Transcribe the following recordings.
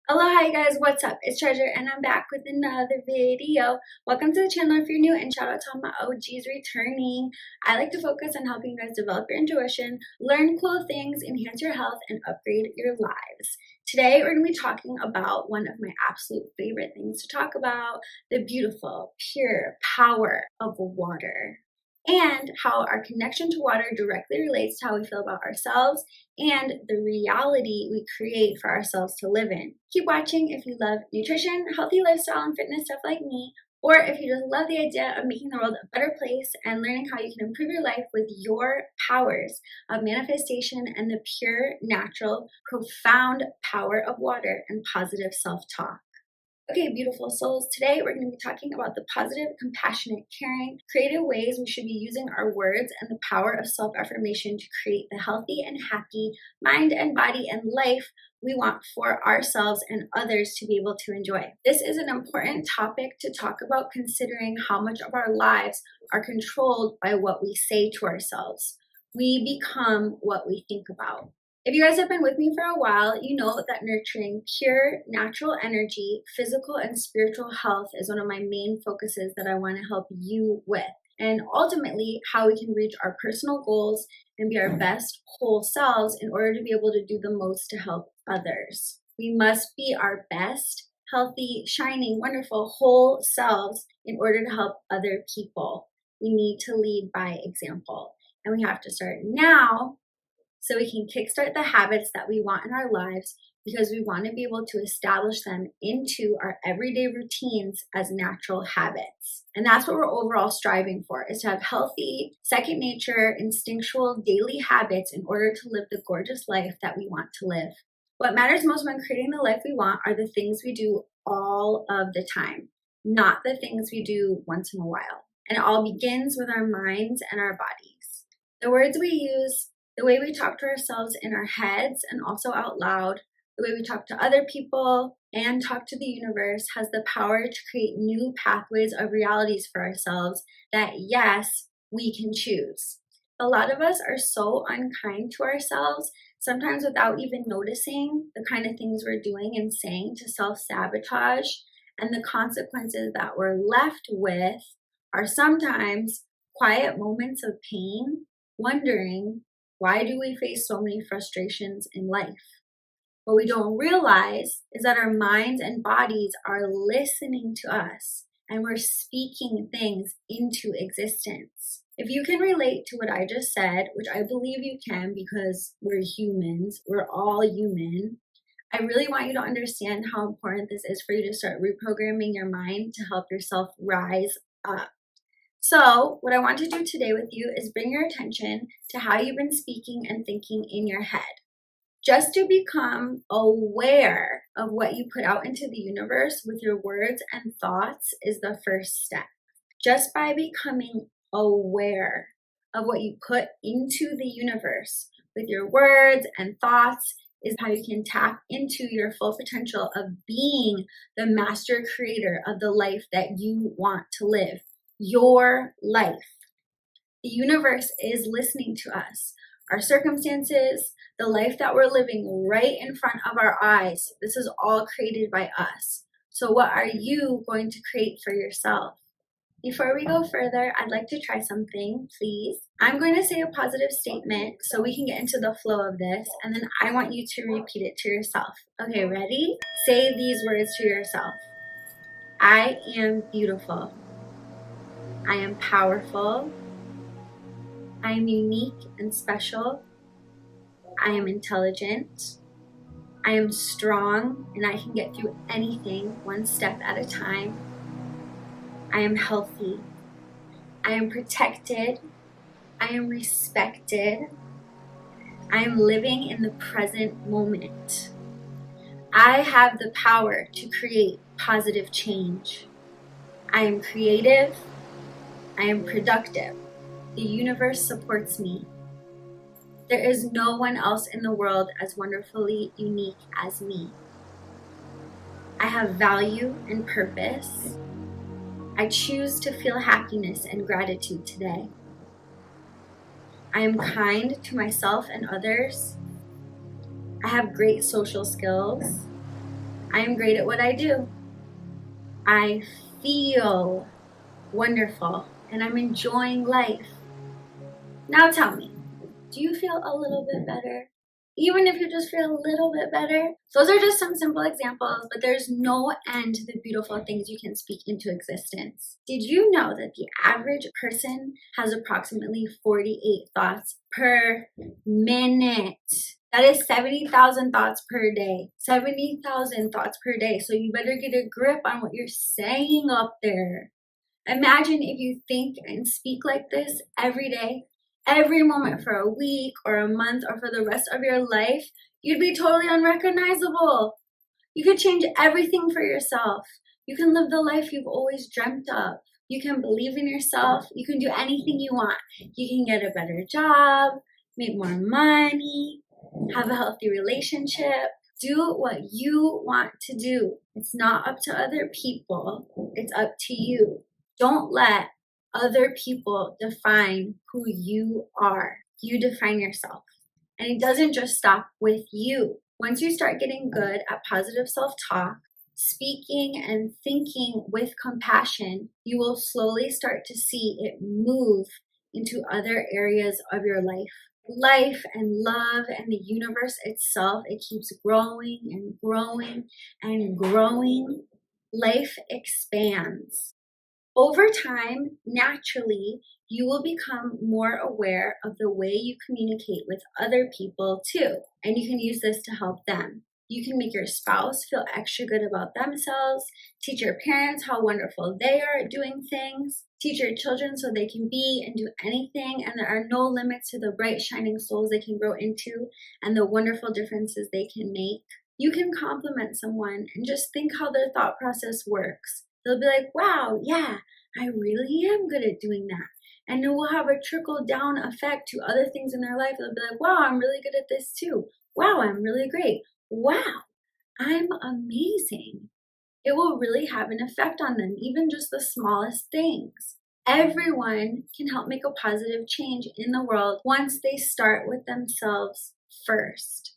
Aloha, you guys, what's up? It's Treasure and I'm back with another video. Welcome to the channel if you're new, and shout out to all my OGs returning. I like to focus on helping you guys develop your intuition, learn cool things, enhance your health, and upgrade your lives. Today we're going to be talking about one of my absolute favorite things to talk about, the beautiful, pure power of water, and how our connection to water directly relates to how we feel about ourselves and the reality we create for ourselves to live in. Keep watching if you love nutrition, healthy lifestyle, and fitness stuff like me, or if you just love the idea of making the world a better place and learning how you can improve your life with your powers of manifestation and the pure, natural, profound power of water and positive self-talk. Okay, beautiful souls, today we're going to be talking about the positive, compassionate, caring, creative ways we should be using our words and the power of self-affirmation to create the healthy and happy mind and body and life we want for ourselves and others to be able to enjoy. This is an important topic to talk about, considering how much of our lives are controlled by what we say to ourselves. We become what we think about. If you guys have been with me for a while, you know that nurturing pure, natural energy, physical and spiritual health is one of my main focuses that I want to help you with. And ultimately, how we can reach our personal goals and be our best whole selves in order to be able to do the most to help others. We must be our best, healthy, shining, wonderful, whole selves in order to help other people. We need to lead by example. And we have to start now, so we can kickstart the habits that we want in our lives, because we want to be able to establish them into our everyday routines as natural habits. And that's what we're overall striving for, is to have healthy, second nature, instinctual daily habits in order to live the gorgeous life that we want to live. What matters most when creating the life we want are the things we do all of the time, not the things we do once in a while. And it all begins with our minds and our bodies. The words we use, the way we talk to ourselves in our heads and also out loud, the way we talk to other people and talk to the universe has the power to create new pathways of realities for ourselves that, yes, we can choose. A lot of us are so unkind to ourselves, sometimes without even noticing the kind of things we're doing and saying to self-sabotage, and the consequences that we're left with are sometimes quiet moments of pain, wondering, why do we face so many frustrations in life? What we don't realize is that our minds and bodies are listening to us, and we're speaking things into existence. If you can relate to what I just said, which I believe you can because we're humans, we're all human, I really want you to understand how important this is for you to start reprogramming your mind to help yourself rise up. So what I want to do today with you is bring your attention to how you've been speaking and thinking in your head. Just to become aware of what you put out into the universe with your words and thoughts is the first step. Just by becoming aware of what you put into the universe with your words and thoughts is how you can tap into your full potential of being the master creator of the life that you want to live. Your life. The universe is listening to us. Our circumstances, the life that we're living right in front of our eyes, this is all created by us. So what are you going to create for yourself? Before we go further, I'd like to try something, please. I'm going to say a positive statement so we can get into the flow of this, and then I want you to repeat it to yourself. Okay, ready? Say these words to yourself. I am beautiful. I am powerful. I am unique and special. I am intelligent. I am strong and I can get through anything one step at a time. I am healthy. I am protected. I am respected. I am living in the present moment. I have the power to create positive change. I am creative. I am productive. The universe supports me. There is no one else in the world as wonderfully unique as me. I have value and purpose. I choose to feel happiness and gratitude today. I am kind to myself and others. I have great social skills. I am great at what I do. I feel wonderful and I'm enjoying life. Now tell me, do you feel a little bit better? Even if you just feel a little bit better? Those are just some simple examples, but there's no end to the beautiful things you can speak into existence. Did you know that the average person has approximately 48 thoughts per minute? That is 70,000 thoughts per day. 70,000 thoughts per day. So you better get a grip on what you're saying up there. Imagine if you think and speak like this every day, every moment for a week or a month or for the rest of your life, you'd be totally unrecognizable. You could change everything for yourself. You can live the life you've always dreamt of. You can believe in yourself. You can do anything you want. You can get a better job, make more money, have a healthy relationship. Do what you want to do. It's not up to other people. It's up to you. Don't let other people define who you are. You define yourself. And it doesn't just stop with you. Once you start getting good at positive self-talk, speaking and thinking with compassion, you will slowly start to see it move into other areas of your life. Life and love and the universe itself, it keeps growing and growing and growing. Life expands. Over time, naturally, you will become more aware of the way you communicate with other people too, and you can use this to help them. You can make your spouse feel extra good about themselves, teach your parents how wonderful they are at doing things, teach your children so they can be and do anything, and there are no limits to the bright, shining souls they can grow into and the wonderful differences they can make. You can compliment someone and just think how their thought process works. They'll be like, wow, yeah, I really am good at doing that. And it will have a trickle down effect to other things in their life. They'll be like, wow, I'm really good at this too. Wow, I'm really great. Wow, I'm amazing. It will really have an effect on them, even just the smallest things. Everyone can help make a positive change in the world once they start with themselves first.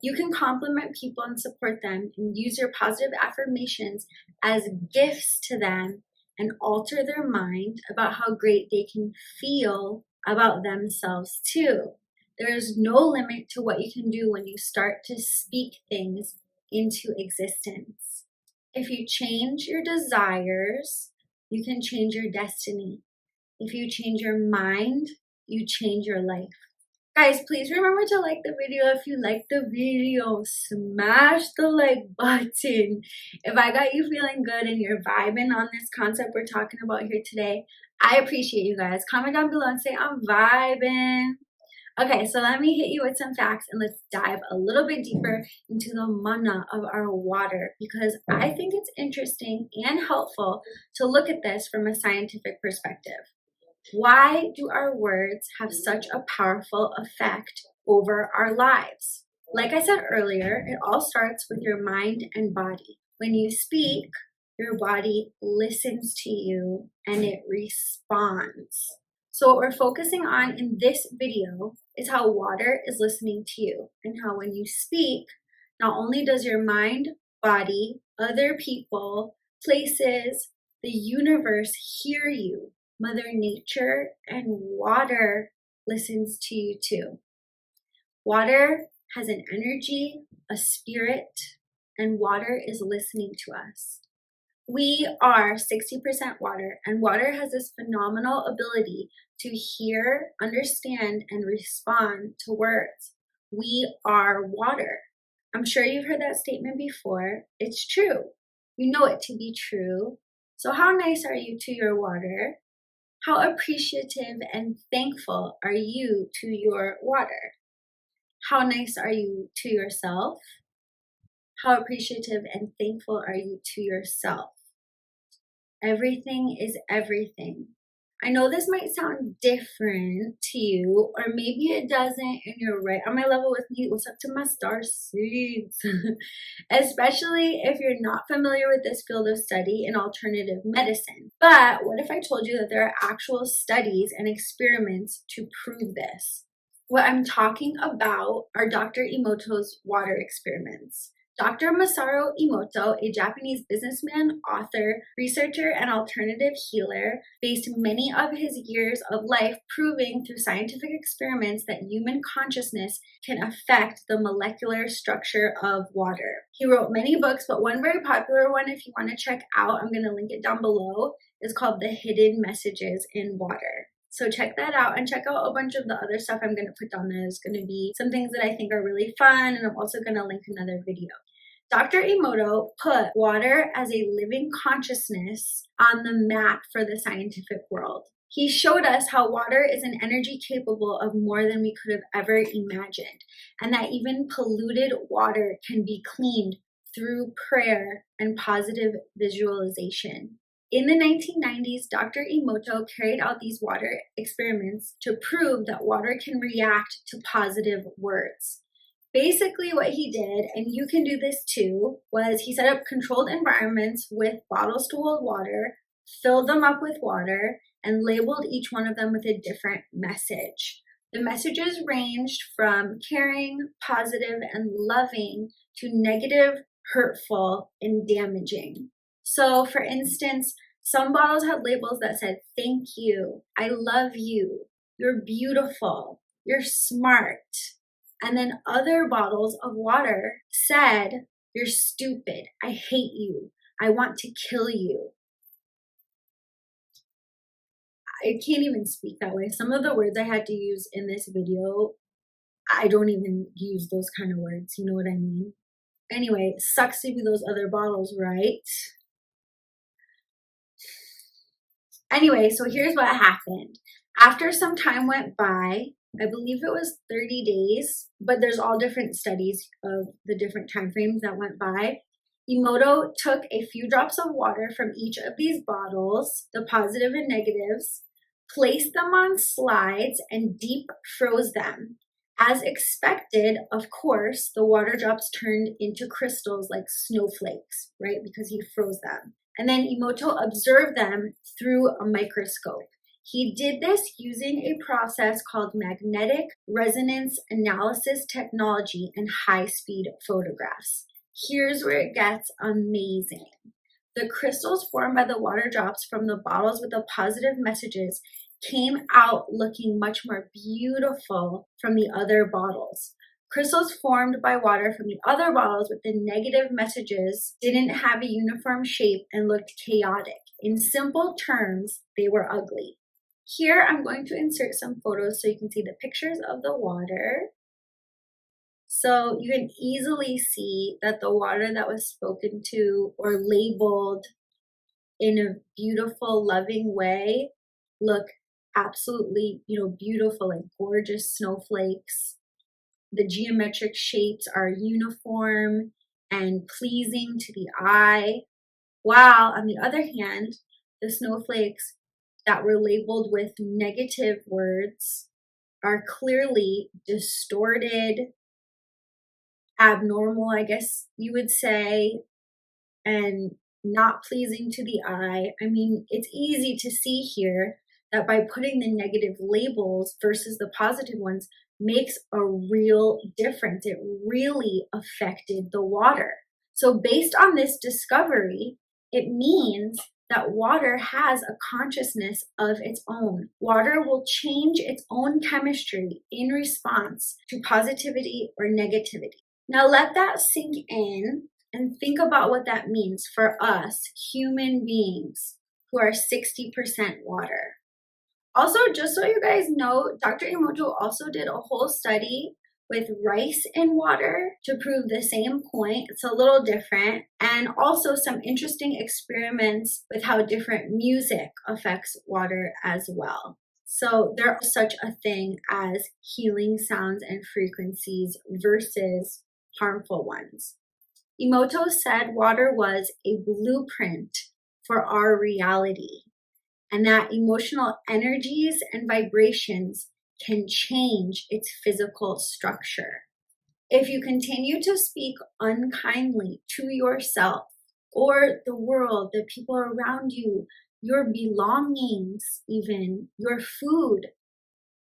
You can compliment people and support them and use your positive affirmations as gifts to them and alter their mind about how great they can feel about themselves too. There is no limit to what you can do when you start to speak things into existence. If you change your desires, you can change your destiny. If you change your mind, you change your life. Guys, please remember to like the video. If you like the video, smash the like button. If I got you feeling good and you're vibing on this concept we're talking about here today, I appreciate you guys. Comment down below and say I'm vibing. Okay, so let me hit you with some facts and let's dive a little bit deeper into the mana of our water, because I think it's interesting and helpful to look at this from a scientific perspective. Why do our words have such a powerful effect over our lives? Like I said earlier, it all starts with your mind and body. When you speak, your body listens to you and it responds. So what we're focusing on in this video is how water is listening to you, and how when you speak, not only does your mind, body, other people, places, the universe hear you, Mother Nature and water listens to you too. Water has an energy, a spirit, and water is listening to us. We are 60% water, and water has this phenomenal ability to hear, understand, and respond to words. We are water. I'm sure you've heard that statement before. It's true. You know it to be true. So how nice are you to your water? How appreciative and thankful are you to your water? How nice are you to yourself? How appreciative and thankful are you to yourself? Everything is everything. I know this might sound different to you, or maybe it doesn't, and you're right on my level with me. What's up to my star seeds? Especially if you're not familiar with this field of study in alternative medicine. But what if I told you that there are actual studies and experiments to prove this? What I'm talking about are Dr. Emoto's water experiments. Dr. Emoto, a Japanese businessman, author, researcher, and alternative healer, based many of his years of life proving through scientific experiments that human consciousness can affect the molecular structure of water. He wrote many books, but one very popular one, if you want to check out, I'm going to link it down below, is called The Hidden Messages in Water. So check that out and check out a bunch of the other stuff I'm going to put down there. There's going to be some things that I think are really fun, and I'm also going to link another video. Dr. Emoto put water as a living consciousness on the map for the scientific world. He showed us how water is an energy capable of more than we could have ever imagined, and that even polluted water can be cleaned through prayer and positive visualization. In the 1990s, Dr. Emoto carried out these water experiments to prove that water can react to positive words. Basically what he did, and you can do this too, was he set up controlled environments with bottles to hold water, filled them up with water, and labeled each one of them with a different message. The messages ranged from caring, positive, and loving to negative, hurtful, and damaging. So for instance, some bottles had labels that said, "Thank you, I love you, you're beautiful, you're smart." And then other bottles of water said, "You're stupid, I hate you, I want to kill you." I can't even speak that way. Some of the words I had to use in this video, I don't even use those kind of words, you know what I mean? Anyway, sucks to be those other bottles, right? Anyway, so here's what happened. After some time went by, I believe it was 30 days, but there's all different studies of the different time frames that went by. Emoto took a few drops of water from each of these bottles, the positive and negatives, placed them on slides, and deep froze them. As expected, of course, the water drops turned into crystals like snowflakes, right? Because he froze them. And then Emoto observed them through a microscope. He did this using a process called magnetic resonance analysis technology and high-speed photographs. Here's where it gets amazing. The crystals formed by the water drops from the bottles with the positive messages came out looking much more beautiful from the other bottles. Crystals formed by water from the other bottles with the negative messages didn't have a uniform shape and looked chaotic. In simple terms, they were ugly. Here, I'm going to insert some photos so you can see the pictures of the water. So you can easily see that the water that was spoken to or labeled in a beautiful, loving way look absolutely, beautiful, like gorgeous snowflakes. The geometric shapes are uniform and pleasing to the eye, while on the other hand, the snowflakes that were labeled with negative words are clearly distorted, abnormal, I guess you would say, and not pleasing to the eye. I mean, it's easy to see here that by putting the negative labels versus the positive ones makes a real difference. It really affected the water. So based on this discovery, it means that water has a consciousness of its own. Water will change its own chemistry in response to positivity or negativity. Now let that sink in and think about what that means for us human beings who are 60% water. Also, just so you guys know, Dr. Emoto also did a whole study with rice in water to prove the same point. It's a little different. And also some interesting experiments with how different music affects water as well. So there's such a thing as healing sounds and frequencies versus harmful ones. Emoto said water was a blueprint for our reality, and that emotional energies and vibrations can change its physical structure. If you continue to speak unkindly to yourself or the world, the people around you, your belongings, even your food,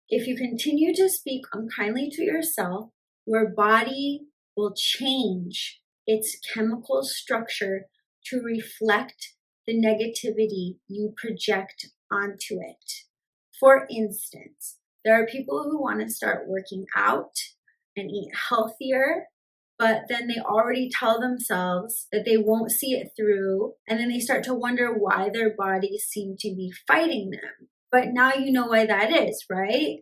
if you continue to speak unkindly to yourself, your body will change its chemical structure to reflect the negativity you project onto it. For instance, there are people who want to start working out and eat healthier, but then they already tell themselves that they won't see it through, and then they start to wonder why their bodies seem to be fighting them. But now you know why that is, right?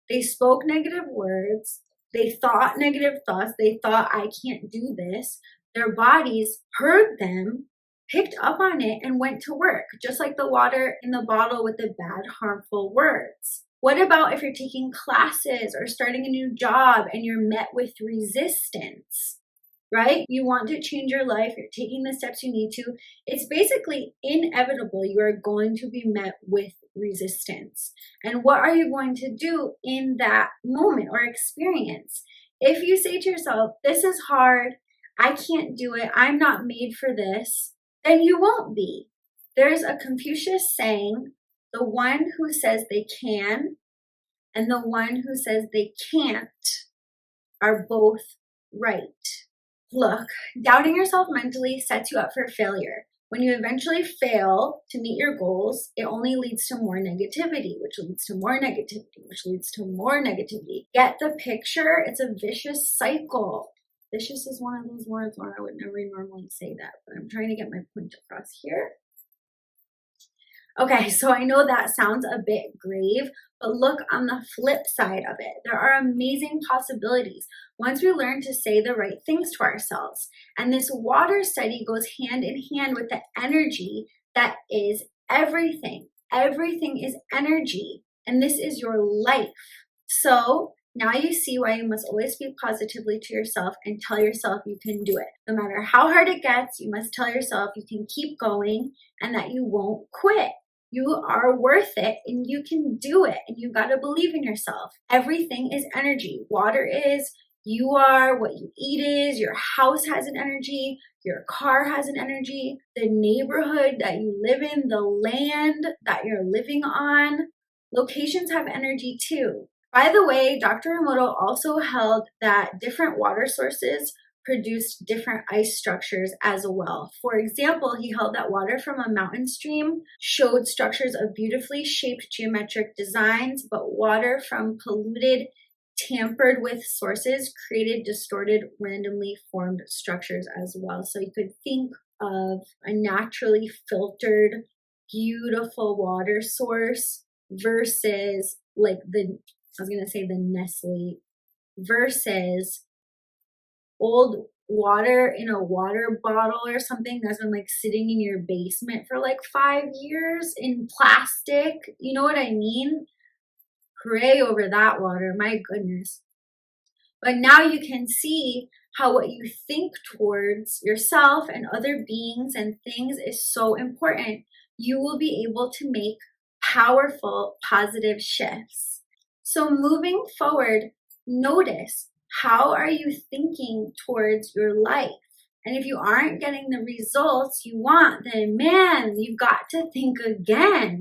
They spoke negative words, they thought negative thoughts, they thought, I can't do this. Their bodies heard them, picked up on it, and went to work, just like the water in the bottle with the bad, harmful words. What about if you're taking classes or starting a new job and you're met with resistance, right? You want to change your life, you're taking the steps you need to. It's basically inevitable you are going to be met with resistance. And what are you going to do in that moment or experience? If you say to yourself, this is hard, I can't do it, I'm not made for this, then you won't be. There's a Confucius saying, the one who says they can and the one who says they can't are both right. Look, doubting yourself mentally sets you up for failure. When you eventually fail to meet your goals, it only leads to more negativity, which leads to more negativity, which leads to more negativity. Get the picture? It's a vicious cycle. Vicious is one of those words where I would never normally say that, but I'm trying to get my point across here. Okay, so I know that sounds a bit grave, but look on the flip side of it. There are amazing possibilities once we learn to say the right things to ourselves. And this water study goes hand in hand with the energy that is everything. Everything is energy, and this is your life. So now you see why you must always speak positively to yourself and tell yourself you can do it. No matter how hard it gets, you must tell yourself you can keep going and that you won't quit. You are worth it and you can do it, and you got to believe in yourself. Everything is energy. Water is, you are, what you eat is, your house has an energy, your car has an energy, the neighborhood that you live in, the land that you're living on, locations have energy too. By the way, Dr. Emoto also held that different water sources produced different ice structures as well. For example, he held that water from a mountain stream showed structures of beautifully shaped geometric designs, but water from polluted, tampered with sources created distorted, randomly formed structures as well. So you could think of a naturally filtered, beautiful water source versus like the Nestle versus old water in a water bottle or something that's been like sitting in your basement for like 5 years in plastic. You know what I mean? Pray over that water, my goodness. But now you can see how what you think towards yourself and other beings and things is so important. You will be able to make powerful, positive shifts. So moving forward, notice, how are you thinking towards your life? And if you aren't getting the results you want, then man, you've got to think again.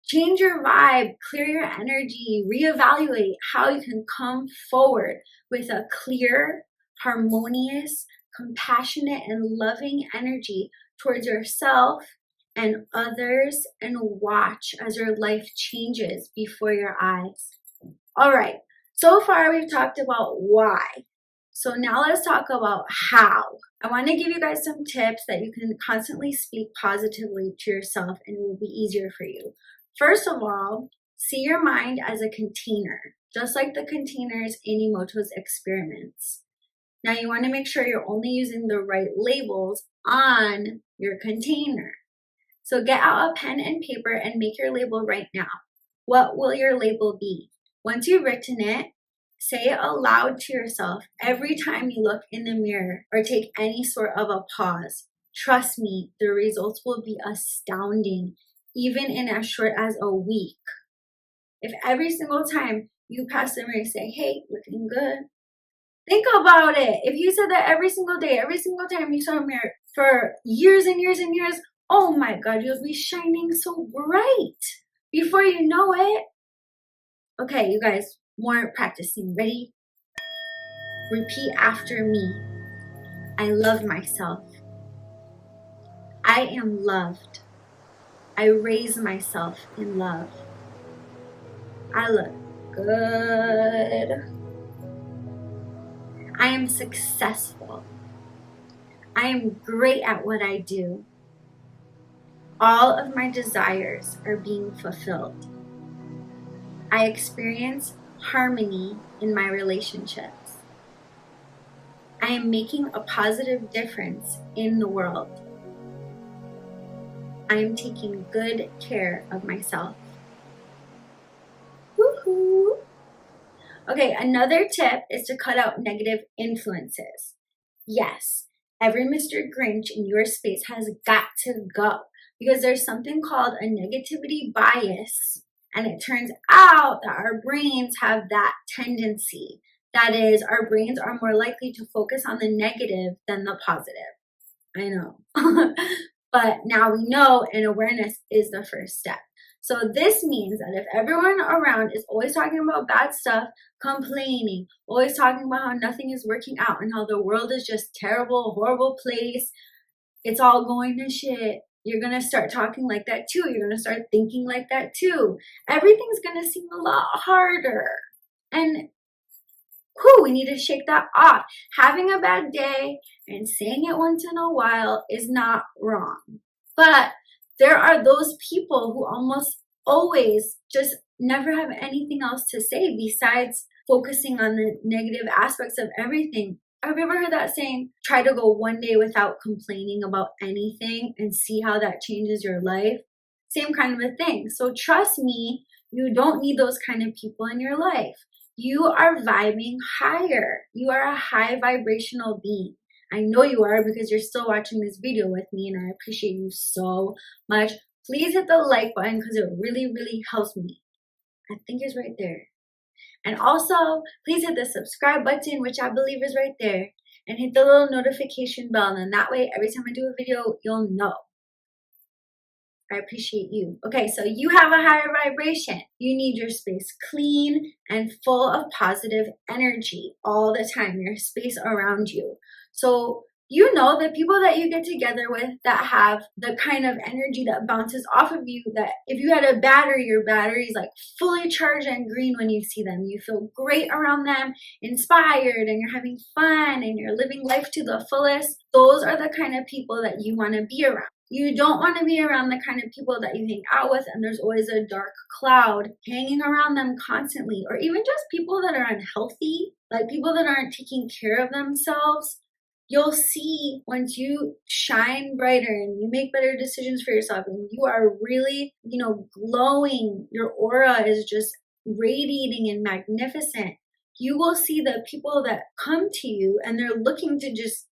Change your vibe, clear your energy, reevaluate how you can come forward with a clear, harmonious, compassionate, and loving energy towards yourself and others, and watch as your life changes before your eyes. All right. So far, we've talked about why. So now let's talk about how. I want to give you guys some tips that you can constantly speak positively to yourself and it will be easier for you. First of all, see your mind as a container, just like the containers in Emoto's experiments. Now you want to make sure you're only using the right labels on your container. So get out a pen and paper and make your label right now. What will your label be? Once you've written it, say it aloud to yourself every time you look in the mirror or take any sort of a pause. Trust me, the results will be astounding, even in as short as a week. If every single time you pass the mirror, say, hey, looking good. Think about it. If you said that every single day, every single time you saw a mirror for years and years and years, oh my God, you'll be shining so bright before you know it. Okay, you guys, more practicing. Ready? Repeat after me. I love myself. I am loved. I raise myself in love. I look good. I am successful. I am great at what I do. All of my desires are being fulfilled. I experience harmony in my relationships. I am making a positive difference in the world. I am taking good care of myself. Woohoo! Okay, another tip is to cut out negative influences. Yes, every Mr. Grinch in your space has got to go because there's something called a negativity bias. And it turns out that our brains have that tendency. That is, our brains are more likely to focus on the negative than the positive. I know. But now we know, and awareness is the first step. So this means that if everyone around is always talking about bad stuff, complaining, always talking about how nothing is working out and how the world is just terrible, horrible place, it's all going to shit, you're going to start talking like that too. You're going to start thinking like that too. Everything's going to seem a lot harder. And we need to shake that off. Having a bad day and saying it once in a while is not wrong. But there are those people who almost always just never have anything else to say besides focusing on the negative aspects of everything. Have you ever heard that saying, try to go one day without complaining about anything and see how that changes your life? Same kind of a thing. So trust me, you don't need those kind of people in your life. You are vibing higher. You are a high vibrational being. I know you are because you're still watching this video with me and I appreciate you so much. Please hit the like button because it really, really helps me. I think it's right there. And also, please hit the subscribe button, which I believe is right there. And hit the little notification bell. And that way, every time I do a video, you'll know. I appreciate you. Okay, so you have a higher vibration. You need your space clean and full of positive energy all the time, your space around you. So you know the people that you get together with that have the kind of energy that bounces off of you, that if you had a battery, your battery is like fully charged and green when you see them. You feel great around them, inspired, and you're having fun and you're living life to the fullest. Those are the kind of people that you want to be around. You don't want to be around the kind of people that you hang out with and there's always a dark cloud hanging around them constantly, or even just people that are unhealthy, like people that aren't taking care of themselves. You'll see once you shine brighter and you make better decisions for yourself and you are really, glowing, your aura is just radiating and magnificent. You will see the people that come to you and they're looking to just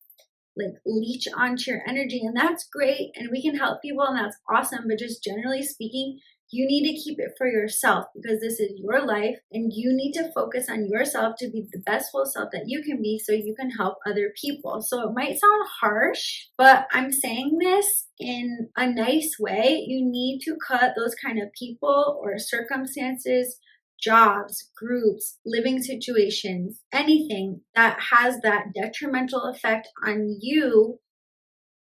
leech onto your energy, and that's great and we can help people and that's awesome, but just generally speaking, you need to keep it for yourself because this is your life and you need to focus on yourself to be the best full self that you can be so you can help other people. So it might sound harsh, but I'm saying this in a nice way. You need to cut those kind of people or circumstances, jobs, groups, living situations, anything that has that detrimental effect on you,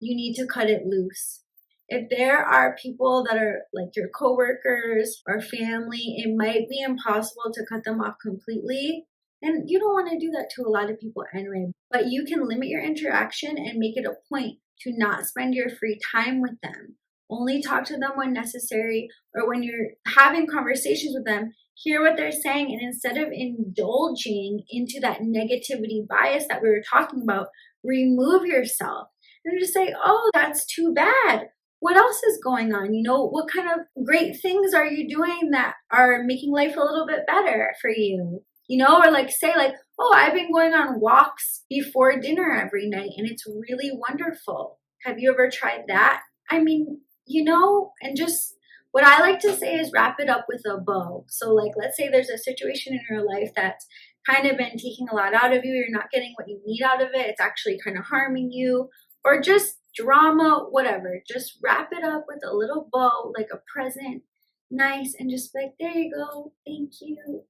you need to cut it loose. If there are people that are like your coworkers or family, it might be impossible to cut them off completely. And you don't want to do that to a lot of people anyway, but you can limit your interaction and make it a point to not spend your free time with them. Only talk to them when necessary, or when you're having conversations with them, hear what they're saying, and instead of indulging into that negativity bias that we were talking about, remove yourself and just say, oh, that's too bad. What else is going on? What kind of great things are you doing that are making life a little bit better for you? Or say oh, I've been going on walks before dinner every night and it's really wonderful. Have you ever tried that? I mean, and just what I like to say is wrap it up with a bow. So let's say there's a situation in your life that's kind of been taking a lot out of you. You're not getting what you need out of it. It's actually kind of harming you, or just drama, whatever. Just wrap it up with a little bow, like a present, nice, and just there you go. Thank you.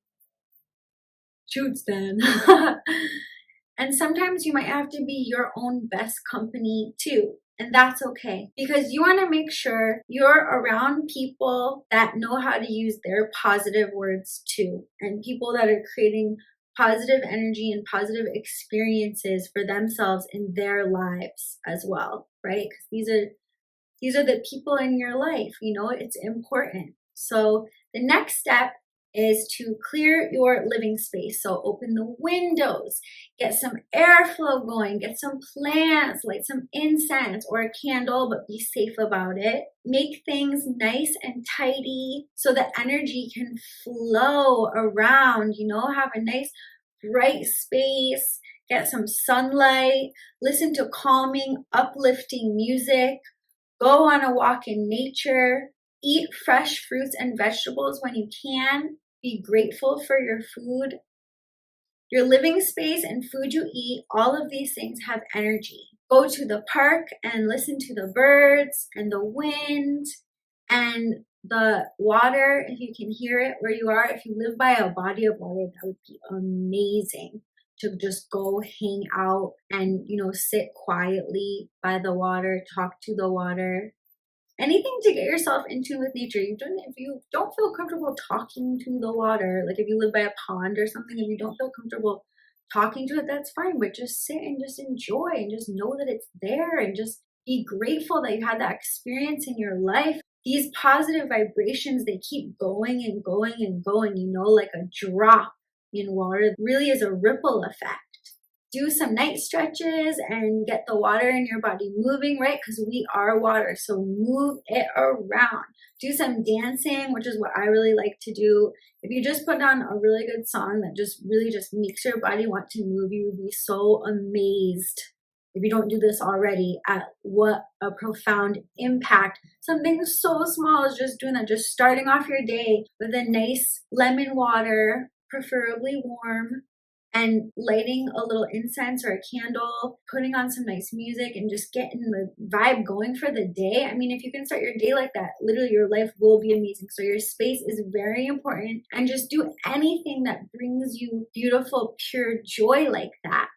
Shoots then. And sometimes you might have to be your own best company too. And that's okay, because you want to make sure you're around people that know how to use their positive words too, and people that are creating positive energy and positive experiences for themselves in their lives as well, right? Because these are the people in your life, you know, it's important. So the next step is to clear your living space. So open the windows, get some airflow going, get some plants, light some incense or a candle, but be safe about it. Make things nice and tidy so the energy can flow around, you know, have a nice bright space, get some sunlight, listen to calming, uplifting music, go on a walk in nature, eat fresh fruits and vegetables when you can, be grateful for your food. Your living space and food you eat, all of these things have energy. Go to the park and listen to the birds and the wind and the water, if you can hear it where you are. If you live by a body of water, that would be amazing to just go hang out and, you know, sit quietly by the water, talk to the water. Anything to get yourself in tune with nature. If you don't feel comfortable talking to the water, like if you live by a pond or something, if you don't feel comfortable talking to it, that's fine. But just sit and just enjoy and just know that it's there and just be grateful that you had that experience in your life. These positive vibrations, they keep going and going and going, you know, like a drop in water. It really is a ripple effect. Do some night stretches and get the water in your body moving, right? Because we are water, so move it around. Do some dancing, which is what I really like to do. If you just put on a really good song that just really just makes your body want to move, you would be so amazed, if you don't do this already, at what a profound impact something so small as just doing that, just starting off your day with a nice lemon water, preferably warm, and lighting a little incense or a candle, putting on some nice music and just getting the vibe going for the day. I mean, if you can start your day like that, literally your life will be amazing. So your space is very important, and just do anything that brings you beautiful, pure joy like that.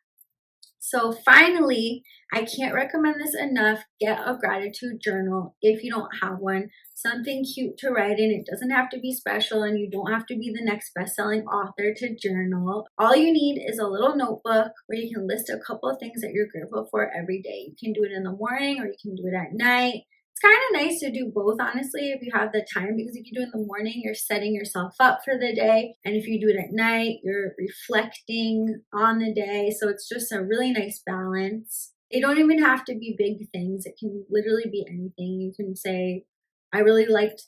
So finally, I can't recommend this enough. Get a gratitude journal if you don't have one. Something cute to write in. It doesn't have to be special, and you don't have to be the next best-selling author to journal. All you need is a little notebook where you can list a couple of things that you're grateful for every day. You can do it in the morning or you can do it at night. It's kind of nice to do both, honestly, if you have the time, because if you do it in the morning, you're setting yourself up for the day. And if you do it at night, you're reflecting on the day. So it's just a really nice balance. They don't even have to be big things. It can literally be anything. You can say, I really liked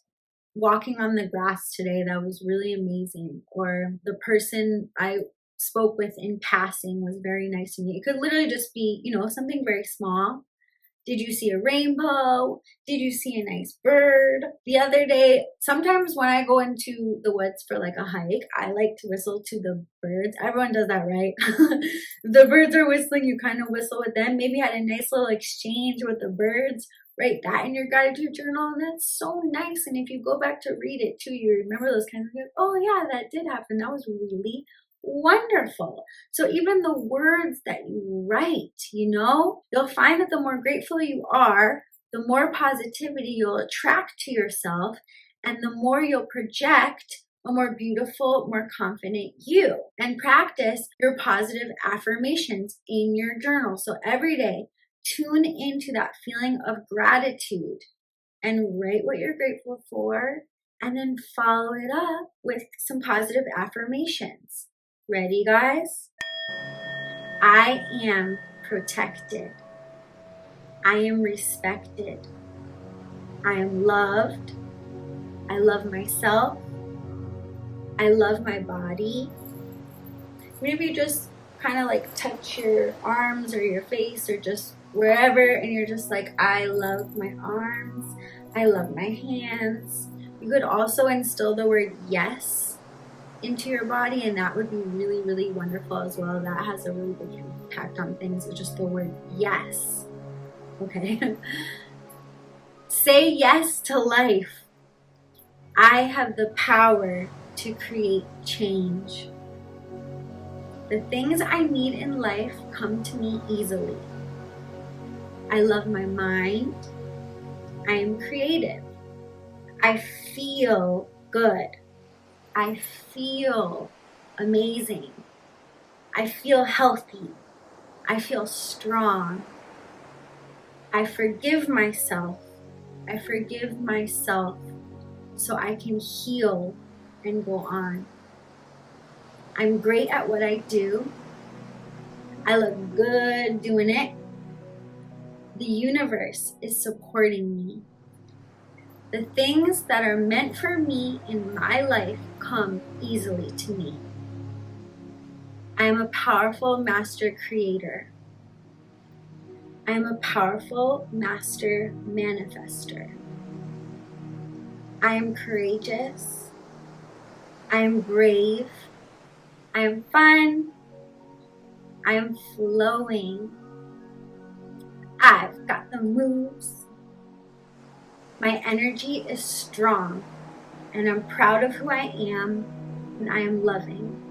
walking on the grass today. That was really amazing. Or the person I spoke with in passing was very nice to me. It could literally just be, you know, something very small. Did you see a rainbow? Did you see a nice bird? The other day, sometimes when I go into the woods for like a hike, I like to whistle to the birds. Everyone does that, right? The birds are whistling, you kind of whistle with them. Maybe had a nice little exchange with the birds. Write that in your gratitude journal, and that's so nice. And if you go back to read it too, you remember those kinds of things. Oh yeah, that did happen. That was really wonderful. So even the words that you write, you know, you'll find that the more grateful you are, the more positivity you'll attract to yourself, and the more you'll project a more beautiful, more confident you. And practice your positive affirmations in your journal. So every day, tune into that feeling of gratitude and write what you're grateful for, and then follow it up with some positive affirmations. Ready, guys? I am protected. I am respected. I am loved. I love myself. I love my body. Maybe you just kind of like touch your arms or your face or just wherever, and you're just like, I love my arms. I love my hands. You could also instill the word yes into your body, and that would be really, really wonderful as well. That has a really big impact on things. It's just the word yes. Okay. Say yes to life. I have the power to create change. The things I need in life come to me easily. I love my mind. I am creative. I feel good. I feel amazing. I feel healthy. I feel strong. I forgive myself. I forgive myself so I can heal and go on. I'm great at what I do. I look good doing it. The universe is supporting me. The things that are meant for me in my life come easily to me. I am a powerful master creator. I am a powerful master manifester. I am courageous. I am brave. I am fun. I am flowing. I've got the moves. My energy is strong, and I'm proud of who I am, and I am loving.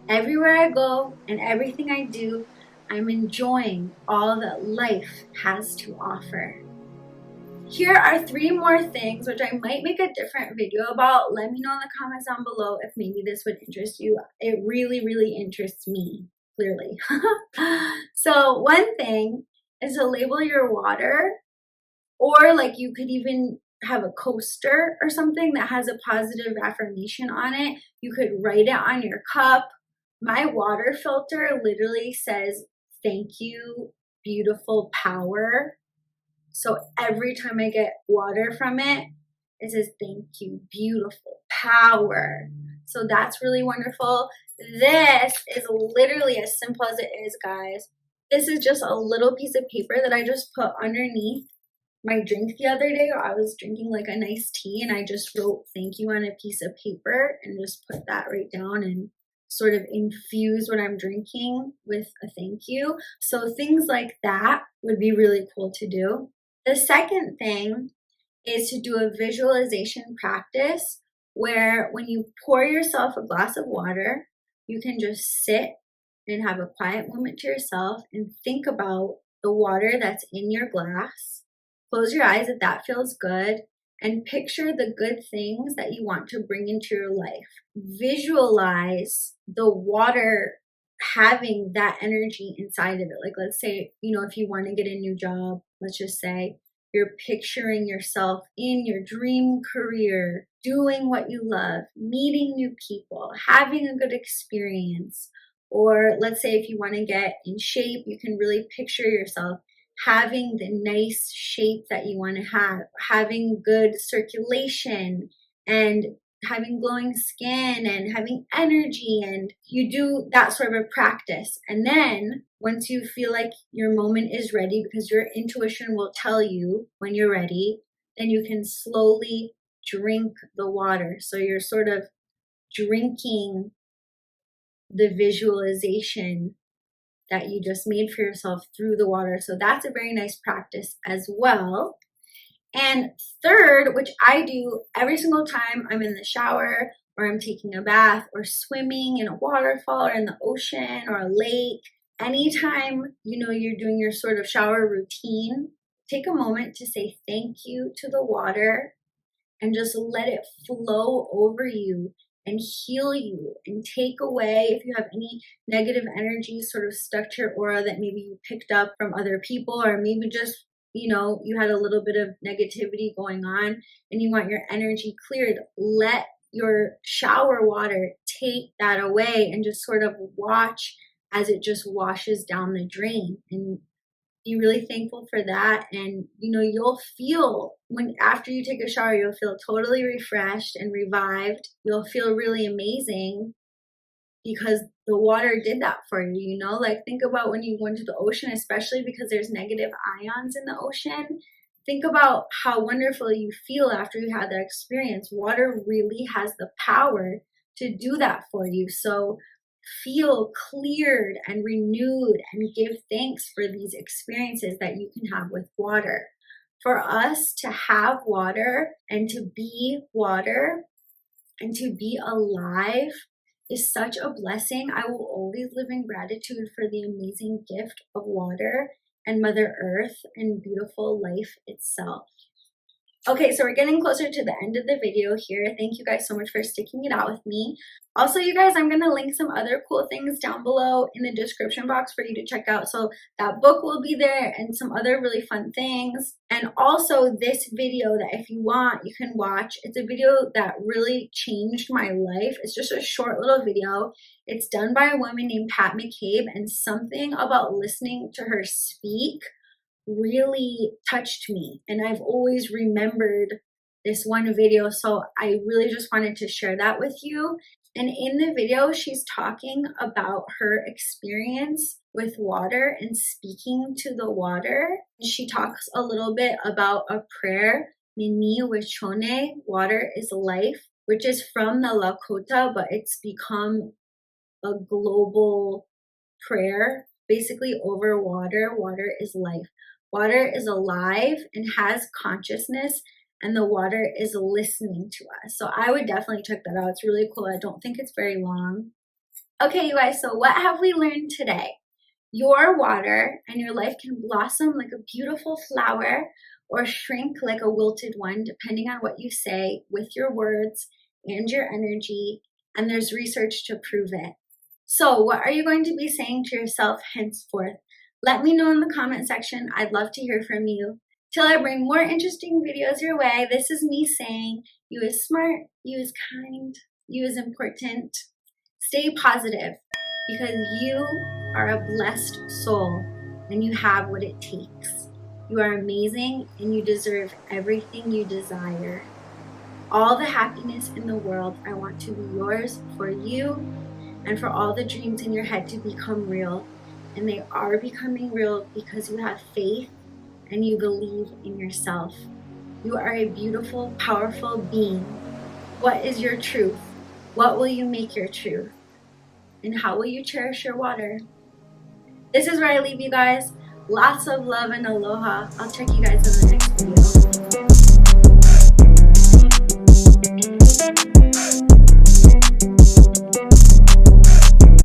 Everywhere I go and everything I do, I'm enjoying all that life has to offer. Here are 3 more things which I might make a different video about. Let me know in the comments down below if maybe this would interest you. It really, really interests me, clearly. So one thing is to label your water, or like you could even have a coaster or something that has a positive affirmation on it. You could write it on your cup. My water filter literally says, "Thank you, beautiful power." So every time I get water from it, it says, "Thank you, beautiful power." So that's really wonderful. This is literally as simple as it is, guys. This is just a little piece of paper that I just put underneath my drink the other day. I was drinking like a nice tea and I just wrote "thank you" on a piece of paper and just put that right down and sort of infuse what I'm drinking with a thank you. So things like that would be really cool to do. The second thing is to do a visualization practice where when you pour yourself a glass of water, you can just sit and have a quiet moment to yourself and think about the water that's in your glass. Close your eyes if that feels good, and picture the good things that you want to bring into your life. Visualize the water having that energy inside of it. Like, let's say, if you want to get a new job, let's just say you're picturing yourself in your dream career, doing what you love, meeting new people, having a good experience. Or let's say if you want to get in shape, you can really picture yourself having the nice shape that you want to have, having good circulation, and having glowing skin and having energy. And you do that sort of a practice. And then once you feel like your moment is ready, because your intuition will tell you when you're ready, then you can slowly drink the water. So you're sort of drinking the visualization that you just made for yourself through the water. So that's a very nice practice as well. And third, which I do every single time I'm in the shower or I'm taking a bath or swimming in a waterfall or in the ocean or a lake, anytime you're doing your sort of shower routine, take a moment to say thank you to the water and just let it flow over you and heal you and take away if you have any negative energy sort of stuck to your aura that maybe you picked up from other people, or maybe just you had a little bit of negativity going on and you want your energy cleared. Let your shower water take that away and just sort of watch as it just washes down the drain, and be really thankful for that. And you'll feel, when after you take a shower, you'll feel totally refreshed and revived. You'll feel really amazing because the water did that for you. Like, think about when you go into the ocean, especially because there's negative ions in the ocean. Think about how wonderful you feel after you had that experience. Water really has the power to do that for you. So feel cleared and renewed and give thanks for these experiences that you can have with water. For us to have water and to be water and to be alive is such a blessing. I will always live in gratitude for the amazing gift of water and Mother Earth and beautiful life itself. Okay, so we're getting closer to the end of the video here. Thank you guys so much for sticking it out with me. Also, you guys, I'm going to link some other cool things down below in the description box for you to check out. So that book will be there and some other really fun things. And also this video that if you want, you can watch. It's a video that really changed my life. It's just a short little video. It's done by a woman named Pat McCabe, and something about listening to her speak really touched me, and I've always remembered this one video, so I really just wanted to share that with you. And in the video, she's talking about her experience with water and speaking to the water. She talks a little bit about a prayer, Mini Wechone, water is life, which is from the Lakota, but it's become a global prayer basically over water. Water is life. Water is alive and has consciousness, and the water is listening to us. So I would definitely check that out. It's really cool. I don't think it's very long. Okay, you guys, so what have we learned today? Your water and your life can blossom like a beautiful flower or shrink like a wilted one, depending on what you say with your words and your energy, and there's research to prove it. So what are you going to be saying to yourself henceforth? Let me know in the comment section. I'd love to hear from you. Till I bring more interesting videos your way, this is me saying, you is smart, you is kind, you is important. Stay positive, because you are a blessed soul and you have what it takes. You are amazing and you deserve everything you desire. All the happiness in the world, I want to be yours for you and for all the dreams in your head to become real. And they are becoming real because you have faith and you believe in yourself. You are a beautiful, powerful being. What is your truth? What will you make your truth? And how will you cherish your water? This is where I leave you guys. Lots of love and aloha. I'll check you guys in the next video.